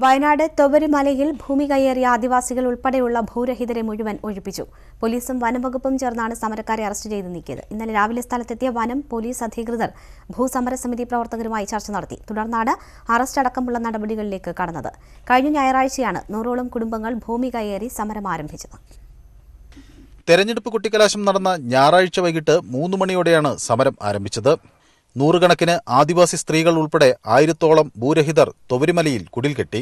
വയനാട് തൊവരിമലയിൽ ഭൂമി കയ്യേറിയ ആദിവാസികൾ ഉൾപ്പെടെയുള്ള ഭൂരഹിതരെ മുഴുവൻ ഒഴിപ്പിച്ചു. പോലീസും വനംവകുപ്പും ചേർന്നാണ് സമരക്കാരെ അറസ്റ്റ് ചെയ്ത് നീക്കിയത്. ഇന്നലെ രാവിലെ സ്ഥലത്തെത്തിയ വനം, പോലീസ് അധികൃതർ ഭൂസമരസമിതി പ്രവർത്തകരുമായി ചർച്ച നടത്തി. തുടർന്നാണ് അറസ്റ്റ് അടക്കമുള്ള നടപടികളിലേക്ക് കടന്നത്. കഴിഞ്ഞ ഞായറാഴ്ചയാണ് 100ഓളം കുടുംബങ്ങൾ ഭൂമി കയ്യേറി സമരം ആരംഭിച്ചത്. തെരഞ്ഞെടുപ്പ് കൊട്ടിക്കലാശം നടന്ന ഞായറാഴ്ച വൈകിട്ട് 3 മണിയോടെയാണ് സമരം ആരംഭിച്ചത്. നൂറുകണക്കിന് ആദിവാസി സ്ത്രീകൾ ഉൾപ്പെടെ 1000ഓളം ഭൂരഹിതർ തൊവരിമലയിൽ കുടിൽ കെട്ടി.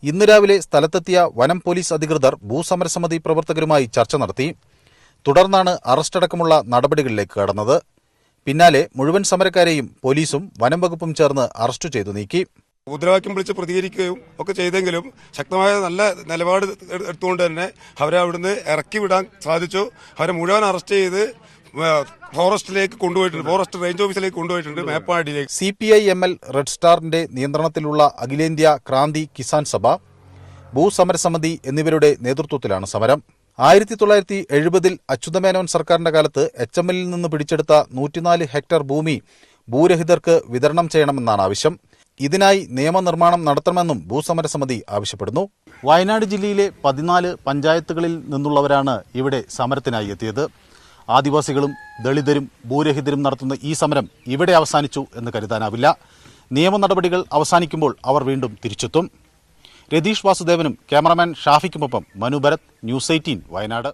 ഇന്ന് രാവിലെ സ്ഥലത്തെത്തിയ വനം, പോലീസ് അധികൃതർ ഭൂസമരസമിതി പ്രവർത്തകരുമായി ചർച്ച നടത്തി. തുടർന്നാണ് അറസ്റ്റടക്കമുള്ള നടപടികളിലേക്ക് കടന്നത്. പിന്നാലെ മുഴുവൻ സമരക്കാരെയും പോലീസും വനം വകുപ്പും ചേർന്ന് അറസ്റ്റ് ചെയ്തു നീക്കി. മുദ്രാവാക്യം വിളിച്ച് പ്രതികരിക്കുകയും ഒക്കെ ചെയ്തെങ്കിലും ശക്തമായ നല്ല നിലപാട് എടുത്തുകൊണ്ട് തന്നെ അവരെ അവിടുന്ന് ഇറക്കി വിടാൻ സാധിച്ചു. അവരെ മുഴുവൻ അറസ്റ്റ് ചെയ്ത് ഫോറസ്റ്റിലേക്ക് കൊണ്ടുപോയിട്ടുണ്ട്, ഫോറസ്റ്റ് റേഞ്ച് ഓഫീസിലേക്ക് കൊണ്ടുപോയിട്ടുണ്ട്, മേപ്പാടിയിലേക്ക്. CPI-ML റെഡ് സ്റ്റാറിന്റെ നിയന്ത്രണത്തിലുള്ള അഖിലേന്ത്യാ ക്രാന്തി കിസാൻ സഭ, ഭൂസമരസമിതി എന്നിവരുടെ നേതൃത്വത്തിലാണ് സമരം. 1970-ൽ അച്യുതമേനോൻ സർക്കാരിന്റെ കാലത്ത് HML നിന്ന് പിടിച്ചെടുത്ത 104 ഹെക്ടർ ഭൂമി ഭൂരഹിതർക്ക് വിതരണം ചെയ്യണമെന്നാണ് ആവശ്യം. ഇതിനായി നിയമനിർമ്മാണം നടത്തണമെന്നും ഭൂസമരസമിതി ആവശ്യപ്പെടുന്നു. വയനാട് ജില്ലയിലെ 14 പഞ്ചായത്തുകളിൽ നിന്നുള്ളവരാണ് ഇവിടെ സമരത്തിനായി എത്തിയത്. ആദിവാസികളും ദളിതരും ഭൂരഹിതരും നടത്തുന്ന ഈ സമരം ഇവിടെ അവസാനിച്ചു എന്ന് കരുതാനാവില്ല. നിയമ നടപടികൾ അവസാനിക്കുമ്പോൾ അവർ വീണ്ടും തിരിച്ചെത്തും. രതീഷ് വാസുദേവനും ക്യാമറമാൻ ഷാഫിക്കുമൊപ്പം മനു ഭരത്, News 18 വയനാട്.